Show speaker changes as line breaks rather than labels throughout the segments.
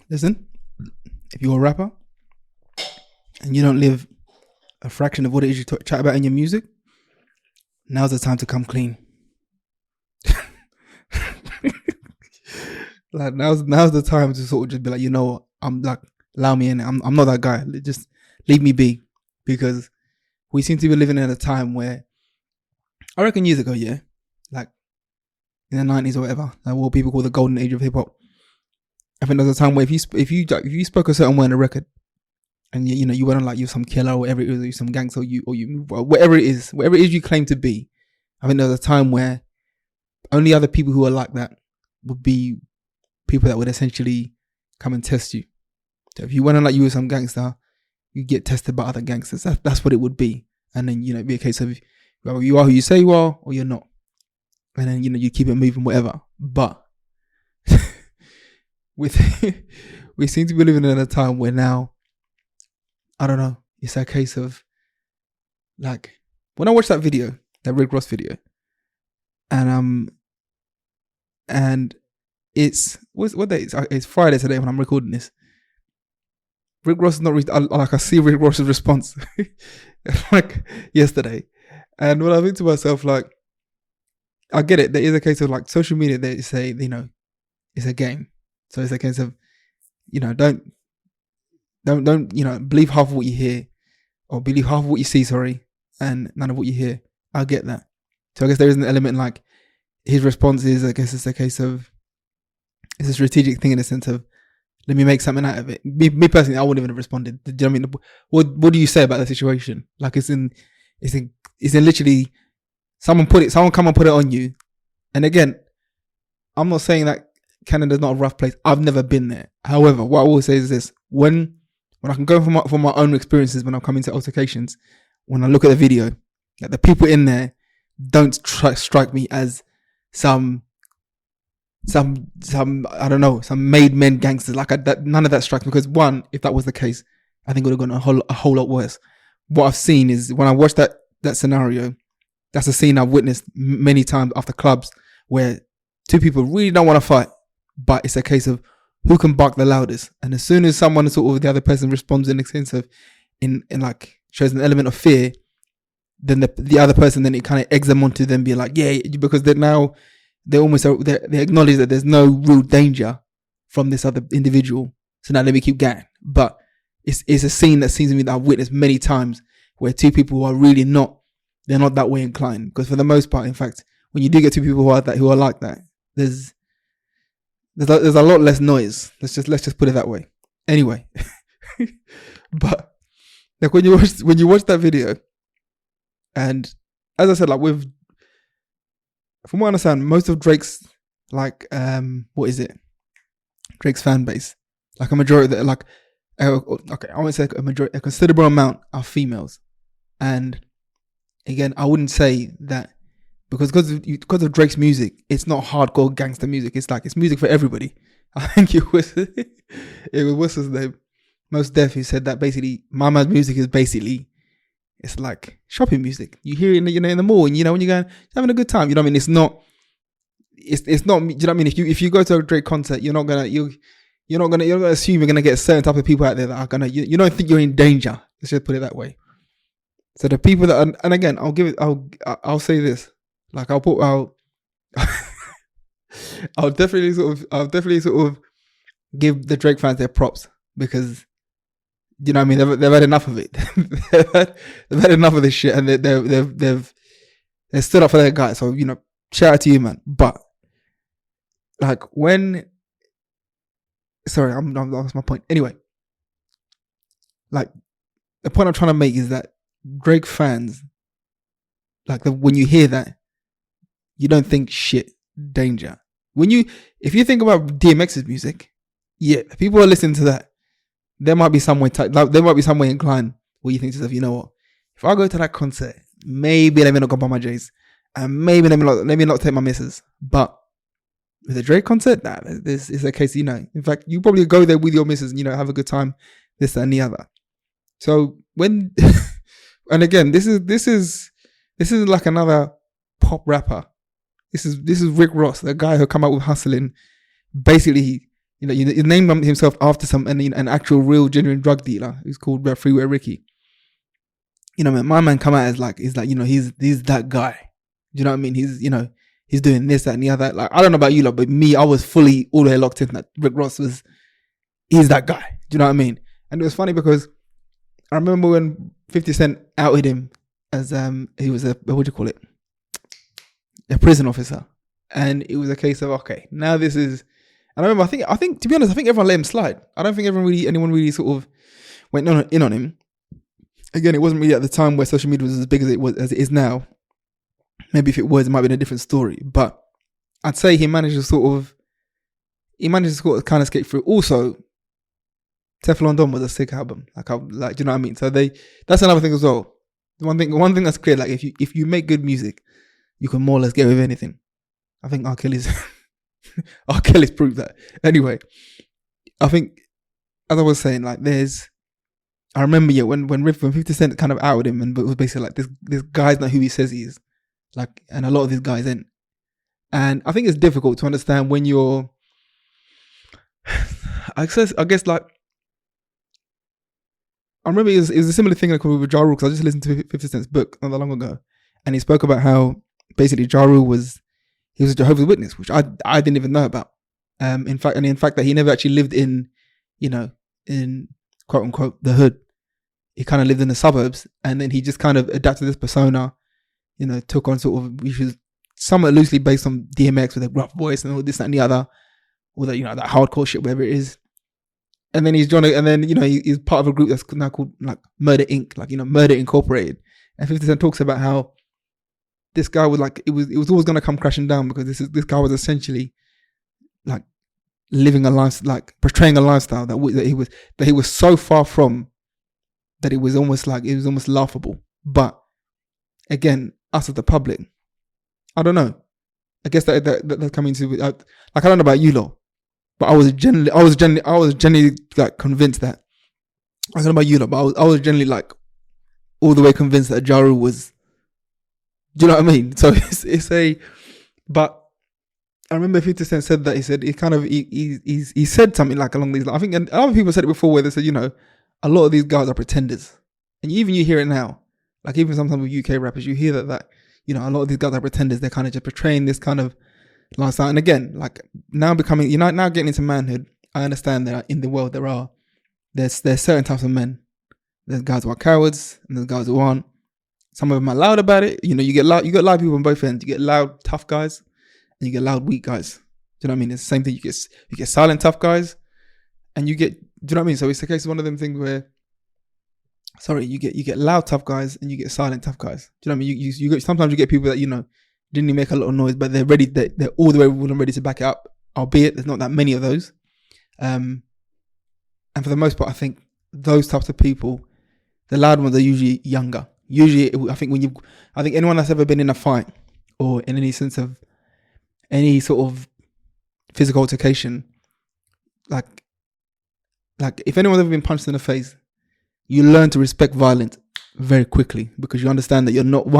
Listen, if you're a rapper and you don't live a fraction of what it is you chat about in your music, now's the time to come clean. Like now's the time to sort of just be like, you know what, I'm like, allow me in. I'm not that guy. Just leave me be, because we seem to be living in a time where, I reckon years ago, yeah, like in the 90s or whatever, like what people call the golden age of hip hop. I think there was a time where if you spoke a certain way on a record, and you know you went on like you're some killer or whatever it is, or you're some gangster, or you whatever it is you claim to be. I think there was a time where only other people who are like that would be people that would essentially come and test you. So if you went on like you were some gangster, you get tested by other gangsters. That's what it would be. And then, you know, it'd be a case of, well, you are who you say you are, or you're not. And then, you know, you keep it moving, whatever. But we seem to be living in a time where now, I don't know, it's a case of, like, when I watched that video, that Rick Ross video, and it's what day? It's Friday today when I'm recording this. Rick Ross is not I see Rick Ross's response like yesterday, and when I think to myself, like, I get it. There is a case of like social media. They say, you know, it's a game, so it's a case of, you know, don't you know, believe half of what you hear, or believe half of what you see. Sorry, and none of what you hear. I get that. So I guess there is an element like his response is, I guess it's a case of, it's a strategic thing in the sense of, let me make something out of it. Me personally, I wouldn't even have responded. Do you know what I mean? What do you say about the situation? Like it's in literally someone come and put it on you. And again, I'm not saying that Canada's not a rough place. I've never been there. However, what I will say is this: when I can go from my own experiences when I'm coming to altercations, when I look at the video, like the people in there don't strike me as some I don't know, some made men gangsters. Like none of that strikes me, because one, if that was the case, I think it would have gone a whole lot worse. What I've seen is, when I watched that scenario, that's a scene I've witnessed many times after clubs where two people really don't want to fight, but it's a case of who can bark the loudest. And as soon as someone, sort of the other person, responds in a sense of, in like, shows an element of fear, then the other person, then it kind of eggs them on to then be like, yeah, because they're now, they acknowledge that there's no real danger from this other individual. So now let me keep going. But it's a scene that seems to me that I've witnessed many times where two people who are really they're not that way inclined. Because for the most part, in fact, when you do get two people who are like that, there's a lot less noise. Let's just put it that way. Anyway, but like when you watch that video, and as I said, like from what I understand, most of Drake's, like, what is it? Drake's fan base, like a majority of like, okay, I won't say a considerable amount are females. And again, I wouldn't say that because of Drake's music, it's not hardcore gangster music. It's like, it's music for everybody. I think it was what's his name? Mos Def, who said that basically, my man's music is basically, it's like shopping music. You hear it in the mall, and you know, when you're going, having a good time, you know what I mean? It's not, do you know what I mean? If you go to a Drake concert, you're not gonna assume you're gonna get a certain type of people out there that are gonna, you don't think you're in danger. Let's just put it that way. So the people that are, and again, I'll say this, like I'll definitely sort of give the Drake fans their props, because, you know what I mean, they've had enough of it. they've had enough of this shit, and they've stood up for their guy. So, you know, shout out to you, man. But like I'm lost my point. Anyway, like the point I'm trying to make is that Drake fans, like when you hear that, you don't think shit, danger. If you think about DMX's music, yeah, people are listening to that. There might be some way inclined where you think to yourself, you know what? If I go to that concert, maybe let me not go buy my J's, and maybe let me not take my misses. But with a Drake concert, nah, this is a case, you know. In fact, you probably go there with your misses and, you know, have a good time, this, that, and the other. So when, and again, this is like another pop rapper. This is Rick Ross, the guy who come out with Hustling. Basically, He named himself after an actual real genuine drug dealer who's called Freeway Ricky. My man come out as like, he's like, he's that guy. Do you know what I mean? He's doing this, that, and the other. Like, I don't know about you, but me, I was fully all the way locked in that Rick Ross he's that guy. Do you know what I mean? And it was funny because I remember when 50 Cent outed him as he was a prison officer, and it was a case of, okay, now this is. And I remember, I think to be honest, I think everyone let him slide. I don't think anyone really sort of went in on him. Again, it wasn't really at the time where social media was as big as it is now. Maybe if it was, it might have been a different story. But I'd say he managed to sort of kind of skate through. Also, Teflon Don was a sick album. Like, do you know what I mean? So that's another thing as well. One thing that's clear, like if you make good music, you can more or less get away with anything. I think R. Kelly's proved that. Anyway, I think, as I was saying, like I remember when 50 Cent kind of outed him, and it was basically like this guy's not who he says he is. Like, and a lot of these guys ain't. And I think it's difficult to understand when you're, I guess like, I remember it was a similar thing like with Ja Rule, because I just listened to 50 Cent's book not that long ago, and he spoke about how basically Ja Rule was a Jehovah's Witness, which I didn't even know about. In fact that he never actually lived in quote unquote the hood. He kind of lived in the suburbs, and then he just kind of adapted this persona, took on sort of, which is somewhat loosely based on DMX with a rough voice and all this, that, and the other, all that, that hardcore shit, whatever it is. And then he's he's part of a group that's now called like Murder Inc., like, Murder Incorporated. And 50 Cent talks about how this guy was like, it was always going to come crashing down, because this guy was essentially like living a life, like portraying a lifestyle that he was so far from, that it was almost laughable. But again, us as the public, I don't know. I guess that's coming to, like, I don't know about you lot, but I was genuinely like convinced that, I don't know about you lot, but I was generally like all the way convinced that Ja Rule was, do you know what I mean? So but I remember 50 Cent said that, he said something like along these lines. I think other people said it before, where they said, a lot of these guys are pretenders. And you hear it now. Like, even sometimes with UK rappers, you hear that a lot of these guys are pretenders. They're kind of just portraying this kind of lifestyle. And again, like, now getting into manhood, I understand that in the world there's certain types of men. There's guys who are cowards, and there's guys who aren't. Some of them are loud about it. You got loud people on both ends. You get loud, tough guys, and you get loud, weak guys. Do you know what I mean? It's the same thing. You get silent, tough guys, and you get, do you know what I mean? So it's the case of one of them things where, you get loud, tough guys, and you get silent, tough guys. Do you know what I mean? You get, sometimes you get people that, didn't even make a lot of noise, but they're ready, they're all the way ready to back it up, albeit there's not that many of those. And for the most part, I think those types of people, the loud ones, are usually younger. Usually, I think anyone that's ever been in a fight, or in any sense of any sort of physical altercation, like if anyone's ever been punched in the face, you learn to respect violence very quickly, because you understand that you're not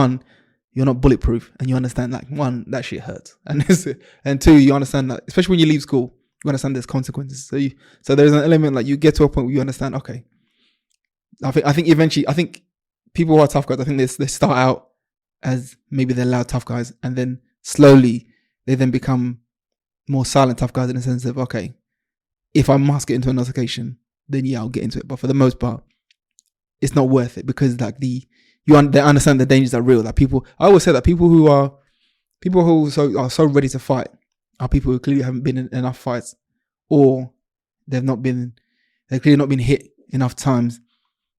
bulletproof, and you understand, like, one, that shit hurts, and two, you understand that, especially when you leave school, you understand there's consequences. So there's an element, like, you get to a point where you understand, okay, I think eventually, people who are tough guys, I think they start out as maybe they're loud tough guys, and then slowly they then become more silent tough guys, in the sense of, okay, if I must get into an altercation, then yeah, I'll get into it. But for the most part, it's not worth it, because like they understand the dangers are real. Like, I always say that people who are so ready to fight are people who clearly haven't been in enough fights, or they've clearly not been hit enough times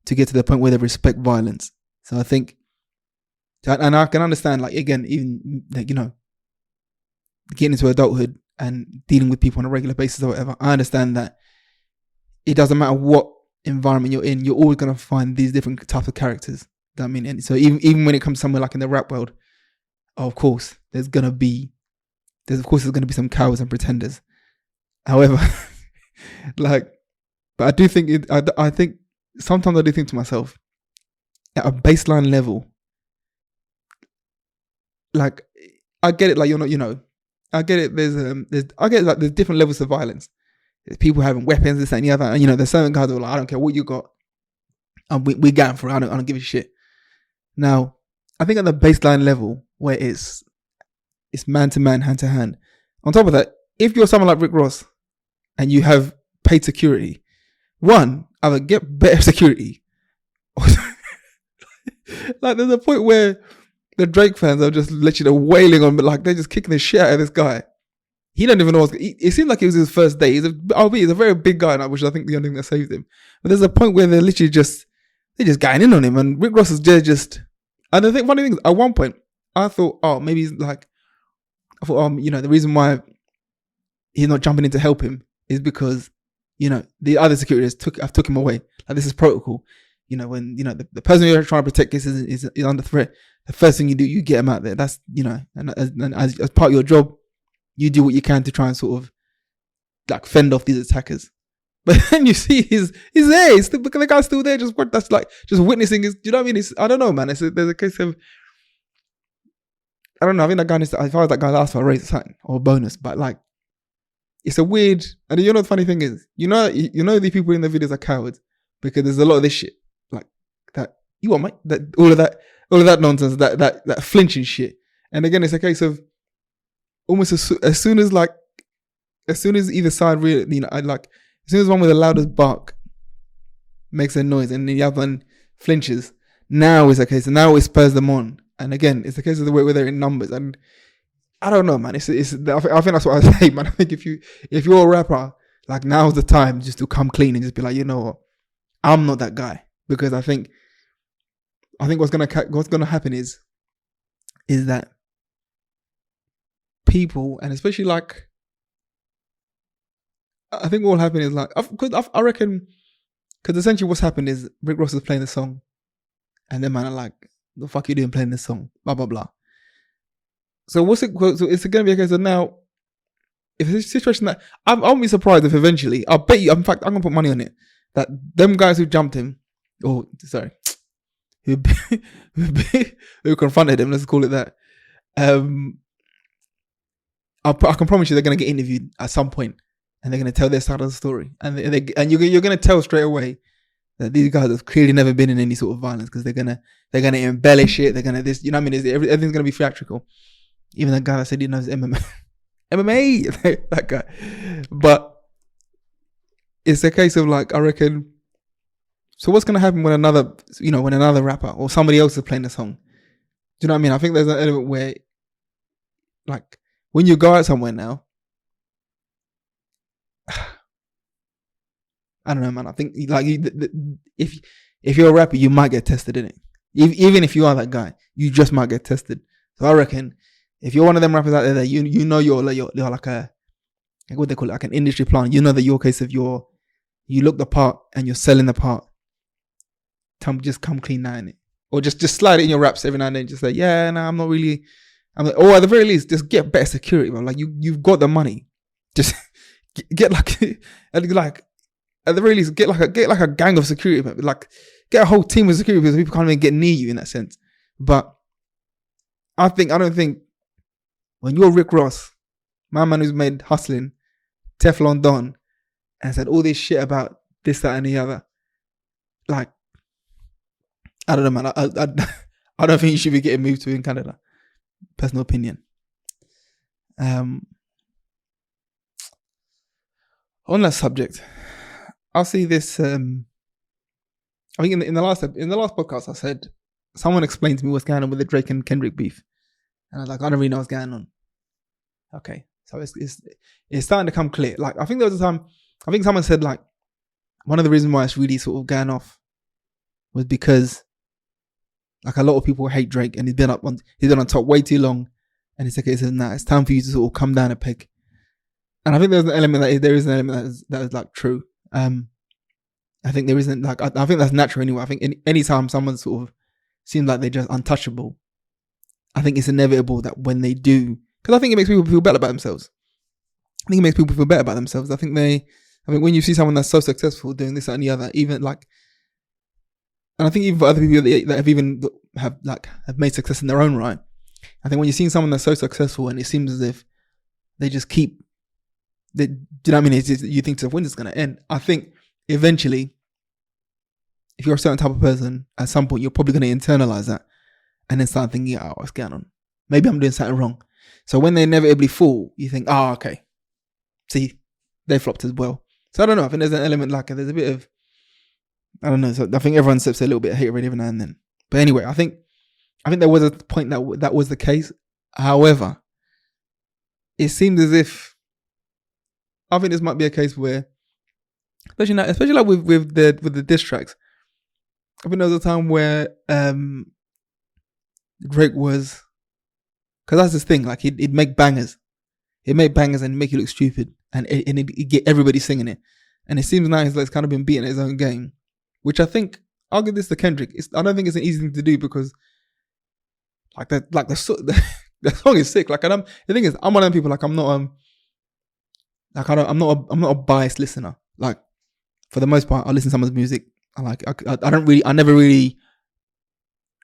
to get to the point where they respect violence. So I think, and I can understand, like, again, even like, getting into adulthood and dealing with people on a regular basis or whatever, I understand that it doesn't matter what environment you're in, you're always going to find these different types of characters. I mean, and so even when it comes somewhere like in the rap world, of course, there's going to be some cowards and pretenders. However, like, but I do think I think sometimes I do think to myself, at a baseline level, like, I get it, like, you're not, I get it. I get it, like, there's different levels of violence. There's people having weapons, this, that, and the other. And, you know, there's certain guys that are like, I don't care what you got. We going for it. I don't give a shit. Now, I think at the baseline level, where it's man to man, hand to hand. On top of that, if you're someone like Rick Ross and you have paid security, one, either get better security. Like, there's a point where the Drake fans are just literally wailing on, but like they're just kicking the shit out of this guy. He don't even know it seemed like it was his first day. He's a very big guy, which I think the only thing that saved him. But there's a point where they're literally they're just getting in on him, and Rick Ross is just. And I think funny thing is, at one point, I thought, maybe he's like, you know, the reason why he's not jumping in to help him is because, you know, the other securities took him away. Like, this is protocol. You know, when, you know, the person you're trying to protect is under threat, the first thing you do, you get him out there. That's, you know, and as part of your job, you do what you can to try and sort of like fend off these attackers. But then you see he's there. The guy's still there. Just witnessing his. Do you know what I mean? I don't know, man. There's a case of. I don't know. I think that guy needs to. If I was that guy, asked for a raise or something or a bonus. But like, it's a weird. And you know the funny thing is, you know the people in the videos are cowards because there's a lot of this shit like that. You want, mate? That all of that nonsense. That flinching shit. And again, it's a case of almost as soon as either side really, you know, as soon as one with the loudest bark makes a noise and the other one flinches, now it's a case, and now it spurs them on. And again, it's a case of the way where they're in numbers. And I don't know, man. I think that's what I say, man. I think if you're a rapper, like, now's the time just to come clean and just be like, you know what, I'm not that guy. Because I think what's gonna happen is that people, and especially like, I think what will happen is like, because I reckon, because essentially what's happened is Rick Ross is playing the song, and then man are like, the fuck you doing playing this song, blah blah blah. So it's going to be a case of now, if it's a situation that I won't be surprised if eventually, I'll bet you, in fact, I'm gonna put money on it, that them guys who jumped him, who confronted him, let's call it that, I can promise you they're going to get interviewed at some point. And they're going to tell their side of the story. And you're going to tell straight away that these guys have clearly never been in any sort of violence, because they're going to embellish it. They're going to this, you know what I mean? Everything's going to be theatrical. Even that guy that said he knows MMA. MMA, that guy. But it's a case of like, I reckon, so what's going to happen when another rapper or somebody else is playing the song? Do you know what I mean? I think there's an element where, like, when you go out somewhere now, I don't know, man. I think like if you're a rapper, you might get tested in it. Even if you are that guy, you just might get tested. So I reckon if you're one of them rappers out there that you know you're like a, what they call it, like an industry plant. You know that your case of you look the part and you're selling the part. Just come clean now in it, or just slide it in your raps every now and then. Just say, yeah, no, I'm not really. Or at the very least, just get better security, bro. Like you've got the money, just. Get like at the very least, get like a gang of security, like get a whole team of security, because people can't even get near you in that sense. But I don't think when you're Rick Ross, my man who's made Hustling, Teflon Don, and said all this shit about this, that, and the other, like, I don't know, man. I don't think you should be getting moved to in Canada. Personal opinion. On that subject, I'll see this. I think in the last podcast, I said someone explained to me what's going on with the Drake and Kendrick beef, and I was like, I don't really know what's going on. Okay, so it's starting to come clear. Like, I think there was a time, I think someone said like one of the reasons why it's really sort of going off was because like a lot of people hate Drake, and he's been on top way too long, and it's like it's time for you to sort of come down a peg. And I think there is an element that is like true. I think there isn't like, I think that's natural anyway. I think any time someone sort of seems like they're just untouchable, I think it's inevitable that when they do, because I think it makes people feel better about themselves. I think when you see someone that's so successful doing this, that, and the other, even like, and I think even for other people that have made success in their own right, I think when you're seeing someone that's so successful and it seems as if they just keep do you know what I mean? You think when's it's going to end? I think eventually, if you're a certain type of person, at some point you're probably going to internalize that and then start thinking, oh, what's going on? Maybe I'm doing something wrong. So when they inevitably fall, you think, oh, okay. See, they flopped as well. So I don't know. I think there's an element there's a bit of, I don't know. So I think everyone steps a little bit of haterade every now and then. But anyway, I think there was a point that was the case. However, it seemed as if, I think this might be a case where, especially like with the diss tracks, I think there was a time where Drake was, because that's his thing, like he'd make bangers. He'd make bangers and make you look stupid, and he'd get everybody singing it. And it seems now he's kind of been beating his own game, which I think, I'll give this to Kendrick. I don't think it's an easy thing to do because the song is sick. The thing is, I'm one of them people, I'm not a biased listener. Like, for the most part, I listen to someone's music. I never really,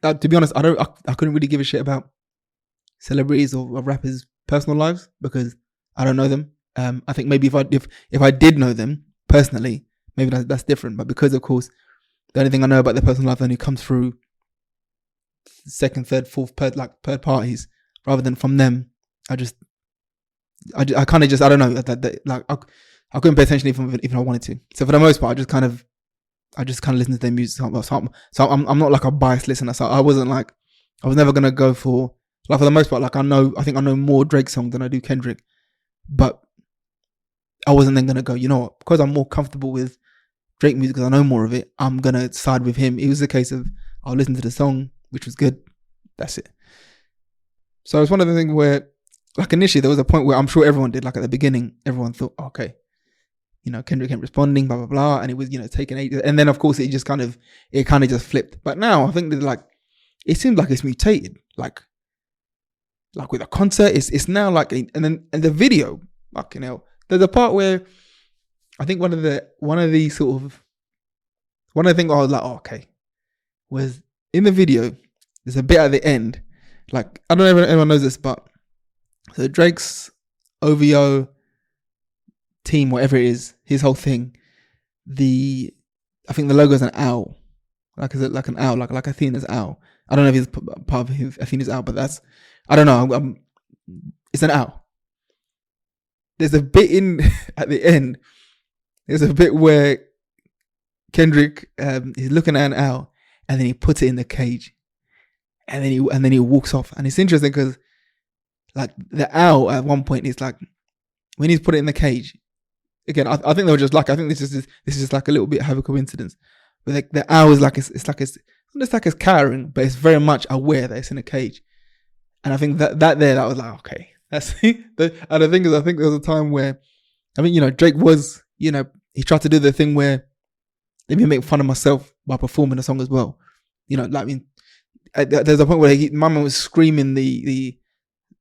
to be honest, I couldn't really give a shit about celebrities or rappers' personal lives because I don't know them. I think maybe if I did know them personally, maybe that's different. But because, of course, the only thing I know about their personal life only comes through second, third, fourth, third parties, rather than from them. I kind of just, I don't know, I couldn't pay attention even I wanted to. So for the most part, I just kind of listen to their music. So I'm not like a biased listener. So I was never gonna go for, for the most part, I think I know more Drake songs than I do Kendrick, but I wasn't then gonna go, you know what, because I'm more comfortable with Drake music because I know more of it, I'm gonna side with him. It was a case of, I'll listen to the song, which was good. That's it. So it's one of the things where, initially there was a point where I'm sure everyone did, at the beginning, everyone thought, okay, Kendrick kept responding, blah, blah, blah. And it was, taking ages. And then of course it kind of just flipped. But now I think that it seems like it's mutated. Like with a concert, it's now and the video, fucking hell. There's a part where I think one of the things I was like, oh, okay, was in the video, there's a bit at the end, I don't know if anyone knows this, but so Drake's OVO team, whatever it is, his whole thing, I think the logo is an owl. Is it like an owl, like Athena's owl? I don't know if it's part of Athena's owl, but that's, I don't know. It's an owl. There's a bit at the end. There's a bit where Kendrick is looking at an owl, and then he puts it in the cage, and then he walks off. And it's interesting because the owl at one point is when he's put it in the cage. Again, I think they were just lucky. I think this is just a little bit of a coincidence. But the owl is it's not just it's cowering, but it's very much aware that it's in a cage. And I think that was okay. That's and the thing is, I think there was a time where I think Drake was he tried to do the thing where let me make fun of myself by performing the song as well. There's a point where my man was screaming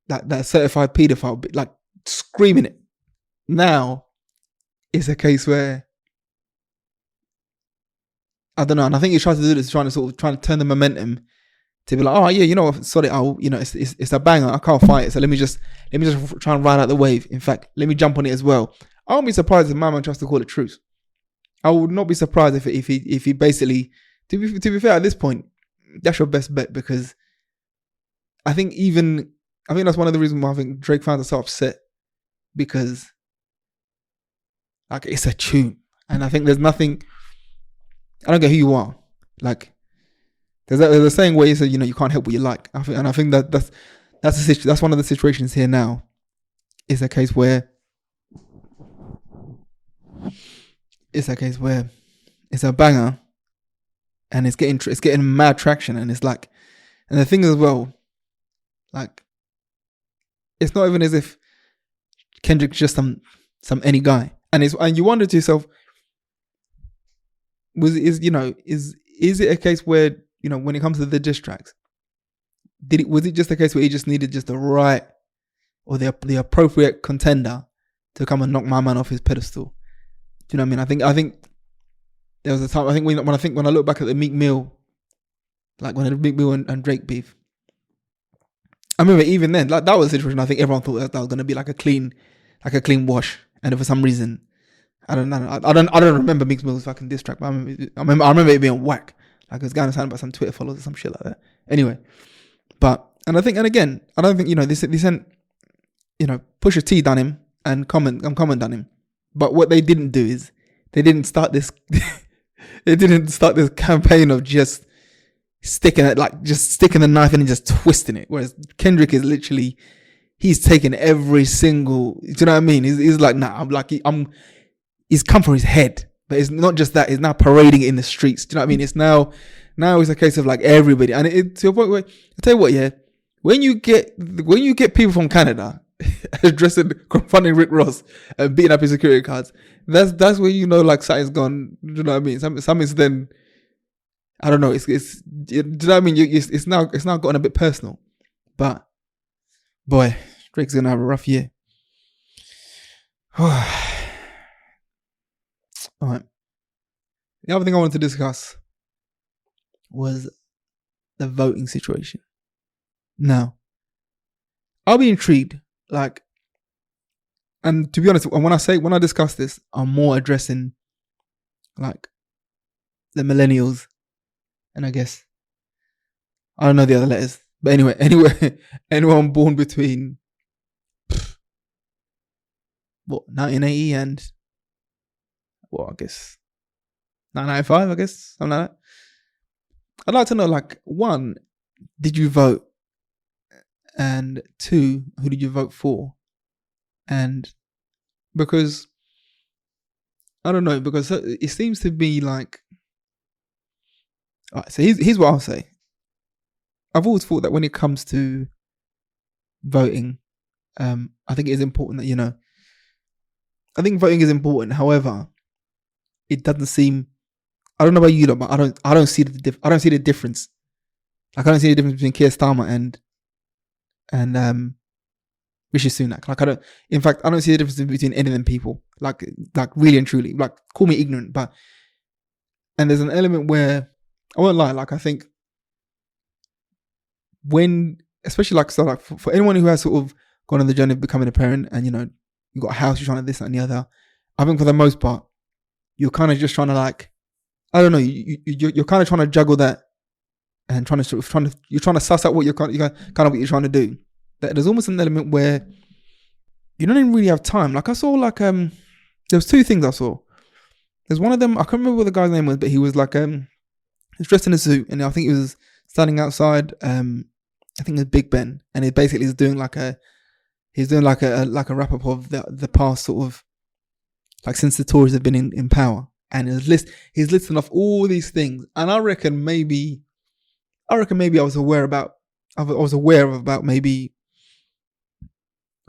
that certified pedophile, but screaming it. Now it's a case where I don't know, and I think he tried to do this, trying to turn the momentum to be oh yeah, sorry, it's a banger, I can't fight it, so let me just try and ride out the wave. In fact, let me jump on it as well. I won't be surprised if my man tries to call it truce. I would not be surprised if he basically, to be fair, at this point, that's your best bet, because I think that's one of the reasons why I think Drake fans are so upset, because it's a tune, and I think there's nothing. I don't care who you are. There's a saying where you say you can't help what you like. I think that's one of the situations here now. It's a case where it's a banger, and it's getting mad traction, and and the thing as well, it's not even as if Kendrick's just some any guy, and you wonder to yourself, is it a case where when it comes to the diss tracks, was it just a case where he just needed just the right or the appropriate contender to come and knock my man off his pedestal? Do you know what I mean? I think there was a time, I think when I look back at the Meek Mill, when the Meek Mill and Drake beef, I remember even then, that was a situation I think everyone thought that was going to be a clean wash, And for some reason, I don't know. I don't remember Meek Mill's fucking diss track, but I remember it being whack. Like it was going to sound about some Twitter followers or some shit like that. Anyway, and again, I don't think this ain't Pusha T done him and Common done him. But what they didn't do is they didn't start this campaign of just sticking the knife in and just twisting it. Whereas Kendrick is literally, he's taken every single, do you know what I mean? He's like, nah, he's come for his head. But it's not just that, he's now parading it in the streets. Do you know what I mean? It's now it's a case of like everybody. And to a point where, I'll tell you what, yeah, when you get people from Canada confronting Rick Ross and beating up his security guards, that's where like something's gone. Do you know what I mean? Something's then, I don't know. Do you know what I mean? It's now gotten a bit personal. But boy, Drake's gonna have a rough year. All right. The other thing I wanted to discuss was the voting situation. Now, I'll be intrigued. Like, and to be honest, when I discuss this, I'm more addressing like the millennials, and I guess I don't know the other letters, but anyway, anyone born between 1980 and I guess 1995, I guess something like that. I'd like to know, like, one, did you vote? And two, who did you vote for? And because I don't know, because it seems to be like, all right, so here's what I'll say. I've always thought that when it comes to voting, I think it is important that I think voting is important. However, it doesn't seem, I don't know about you, but I don't see the difference. Like, I don't see the difference between Keir Starmer and Rishi Sunak. Like, I don't see the difference between any of them people. Like really and truly. Like, call me ignorant, and there's an element where I won't lie. Like, I think especially for anyone who has sort of gone on the journey of becoming a parent, and you got a house, you're trying to this, that, and the other. I think for the most part, you're kind of just trying to, like, I don't know, you're kind of trying to juggle that, and you're trying to suss out what you're kind of what you're trying to do. That there's almost an element where you don't even really have time. Like, I saw there was two things I saw. There's one of them, I can't remember what the guy's name was, but he was like he's dressed in a suit, and I think he was standing outside I think it was Big Ben, and it basically is doing like a wrap up of the past sort of, like, since the Tories have been in power, and he's listing off all these things, and I reckon maybe I was aware of about maybe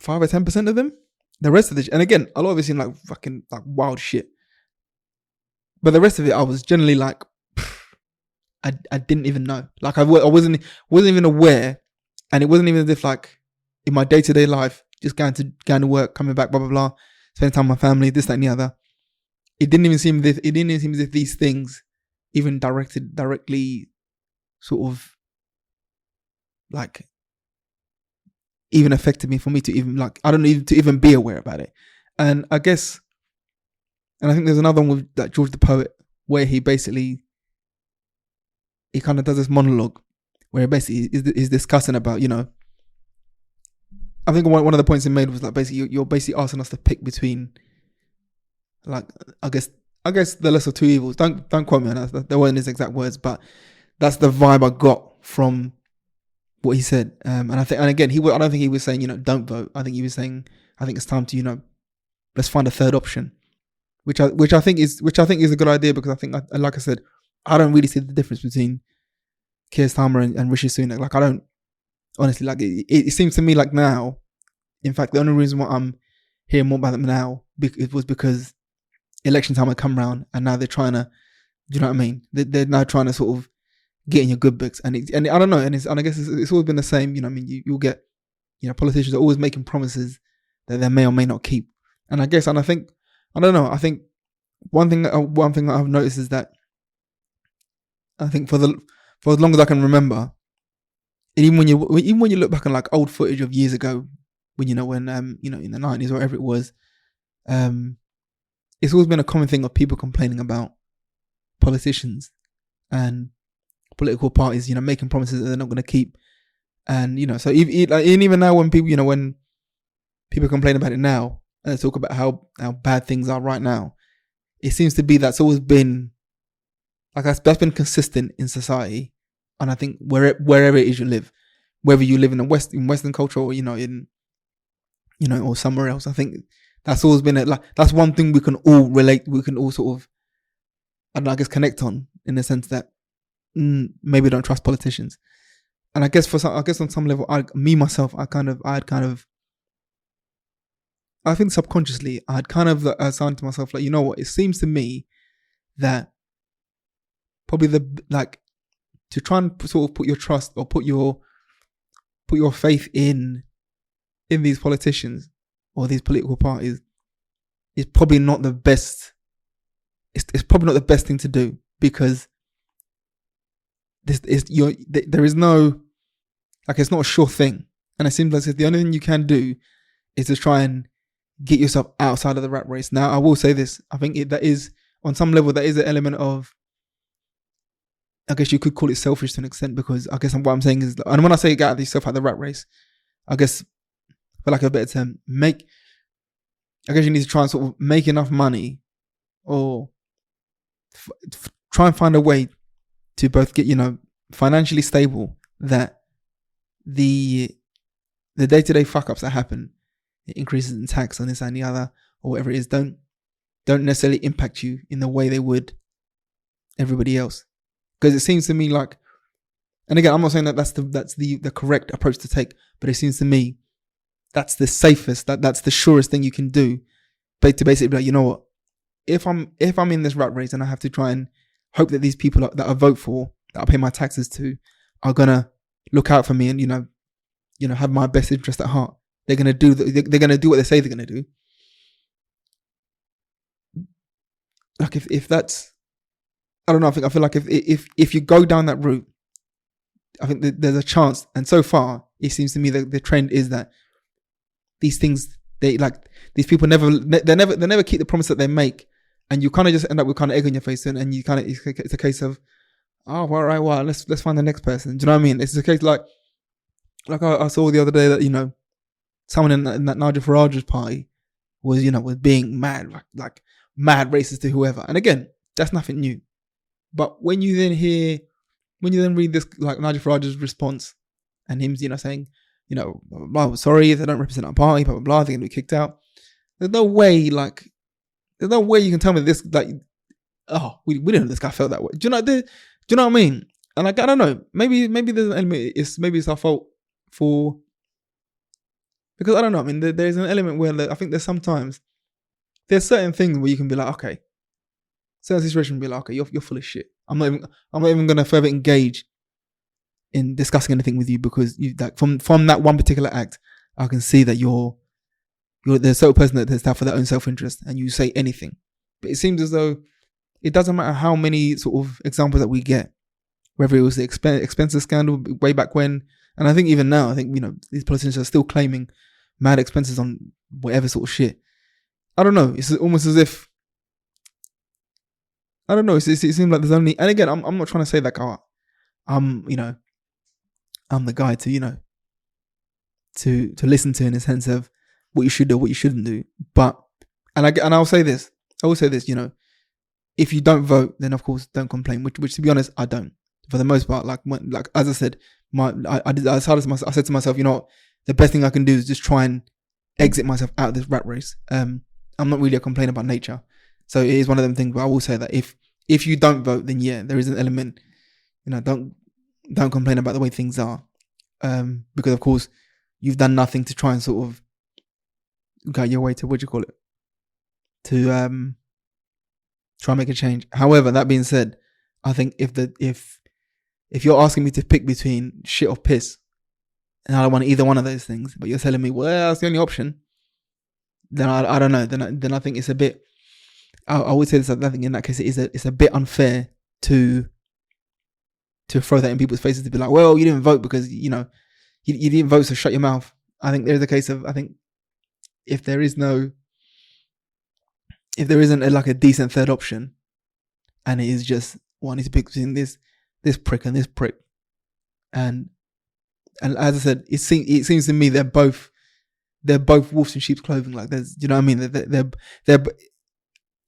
5 or 10% of them. The rest of and again, a lot of it seemed like fucking like wild shit, but the rest of it I was generally like, I didn't even know. Like, I wasn't even aware, and it wasn't even as if, like, in my day-to-day life, just going to work, coming back, blah blah blah, spending time with my family, this, that, and the other. It didn't even seem as if these things even directly sort of, like, even affected me, for me to even, like, I don't know, to even be aware about it. And I guess, and I think there's another one with like George the Poet, where he kind of does this monologue where he basically is discussing about, I think one of the points he made was like, basically you're basically asking us to pick between, like, I guess the lesser two evils. Don't quote me on that. That weren't his exact words, but that's the vibe I got from what he said. And I think, and again, I don't think he was saying, don't vote. I think he was saying, I think it's time to, let's find a third option, which I think is a good idea, because I think, like I said, I don't really see the difference between Keir Starmer and Rishi Sunak. Like, I don't, honestly, like, it seems to me like now, in fact, the only reason why I'm hearing more about them now, it was because election time had come round, and now they're trying to, do you know what I mean? They're now trying to sort of get in your good books, and I don't know, and I guess it's always been the same. I mean, you'll get, politicians are always making promises that they may or may not keep, and I think, I don't know. I think one thing that I've noticed is that I think for as long as I can remember, and even when you look back on, like, old footage of years ago, when in the 90s or whatever it was, It's always been a common thing of people complaining about politicians and political parties, making promises that they're not going to keep. And, so even now when people, when people complain about it now and they talk about how bad things are right now, it seems to be that's always been, like that's been consistent in society. And I think wherever it is you live, whether you live in Western culture or, or somewhere else, I think that's always been that's one thing we can all relate, we can all sort of, I guess, connect on, in the sense that maybe don't trust politicians. And I guess on some level, I think subconsciously, I had kind of assigned to myself, like, you know what, it seems to me that probably to try and sort of put your trust or put your faith in these politicians or these political parties is probably not the best. It's probably not the best thing to do, because there is no, it's not a sure thing, and it seems like the only thing you can do is to try and get yourself outside of the rat race. Now, I will say this: I think that is, on some level, that is an element of, I guess you could call it selfish to an extent, because I guess what I'm saying is, and when I say get out of yourself out of the rat race, I guess, for lack of a better term, I guess you need to try and sort of make enough money, or try and find a way to both get, financially stable, that the day-to-day fuck-ups that happen, increases in tax on this and the other, or whatever it is, don't necessarily impact you in the way they would everybody else. Because it seems to me like, and again, I'm not saying that that's the correct approach to take, but it seems to me that's the safest, that's the surest thing you can do, but to basically be like, you know what, if I'm in this rat race and I have to try and hope that these people that I vote for, that I pay my taxes to, are gonna look out for me and have my best interest at heart, they're gonna do what they say they're gonna do. Like if that's, I don't know, I feel like if you go down that route, I think that there's a chance, and so far it seems to me that the trend is that these things, these people they never keep the promise that they make, and you kind of just end up with kind of egg on your face, and you kind of, it's a case of, oh, all right, well, let's find the next person. Do you know what I mean? It's a case like I saw the other day that someone in that Nigel Farage's party was being mad, like mad racist to whoever. And again, that's nothing new. But when you then read this, like Nigel Farage's response, and him saying, well, sorry if they don't represent our party, blah blah blah, they're gonna be kicked out. There's no way you can tell me this, like, oh, we didn't know this guy felt that way. Do you know what I mean? And I don't know. Maybe there's an element. It's our fault for, because I don't know. I mean, there's an element where I think there's certain things where you can be like, okay, certain situation be like, okay, you're full of shit. I'm not even gonna further engage in discussing anything with you, because from that one particular act, I can see that you're the sort of person that is out for their own self-interest, and you say anything. But it seems as though it doesn't matter how many sort of examples that we get, whether it was the expenses scandal way back when, and I think even now, I think these politicians are still claiming mad expenses on whatever sort of shit. I don't know. It's almost as if, I don't know. It seems like there's only, and again, I'm not trying to say that, I'm the guy to to listen to, in the sense of what you should do, what you shouldn't do. But I'll say this, if you don't vote, then of course don't complain. Which to be honest, I don't. For the most part, like as I said, I said to myself, the best thing I can do is just try and exit myself out of this rat race. I'm not really a complainer by nature, so it is one of them things. But I will say that if you don't vote, then yeah, there is an element. Don't complain about the way things are, because of course you've done nothing to try and sort of go your way to to try and make a change. However, that being said, I think if you're asking me to pick between shit or piss, and I don't want either one of those things, but you're telling me, well, that's the only option, then I don't know. Then I think it's a bit. I would say this. I think in that case, it's a bit unfair to throw that in people's faces, to be like, well, you didn't vote because you didn't vote, so shut your mouth. I think there's a case of, I think if there is no if there isn't like a decent third option, and it is just one is between this prick and this prick, and as I said, it seems to me they're both wolves in sheep's clothing. Like there's, you know what I mean? They're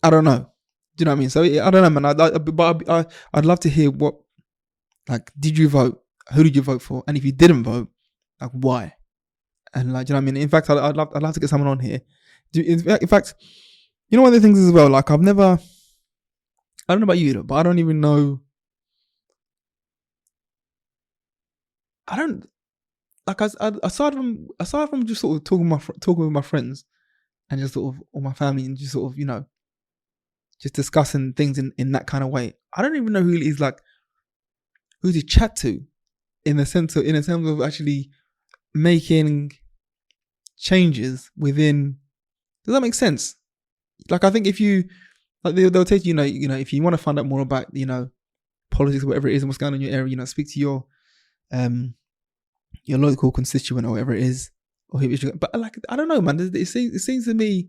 I don't know. Do you know what I mean? So I don't know, man. I'd love to hear what, like, did you vote? Who did you vote for? And if you didn't vote, like, why? And like, do you know what I mean? In fact, I'd love to get someone on here. In fact, you know, one of the things as well. Like, I don't know about you, but I don't even know. I don't like. Aside from just sort of talking with my friends and just sort of, or my family, and just sort of, you know, just discussing things in that kind of way. I don't even know who he's like, who to chat to, in terms of actually making changes within. Does that make sense? Like, I think if you, like, they'll take you, you know, if you want to find out more about, you know, politics, whatever it is, and what's going on in your area, you know, speak to your local constituent or whatever it is, or but like, I don't know, man. It seems to me.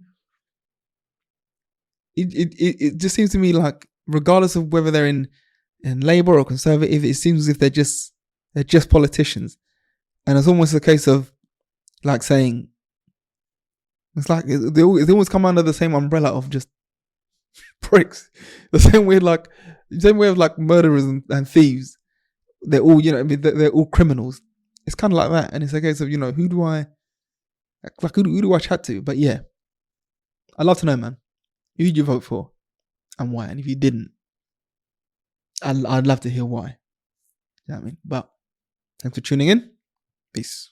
It just seems to me like, regardless of whether they're in Labour or Conservative, it seems as if they're just politicians, and it's almost a case of like saying, it's like they always come under the same umbrella of just pricks. The same way of like murderers and thieves. They're all, you know, they're all criminals. It's kind of like that, and it's a case of, you know, who do I chat to? But yeah, I'd love to know, man. Who did you vote for and why? And if you didn't, I'd love to hear why. You know what I mean? But thanks for tuning in. Peace.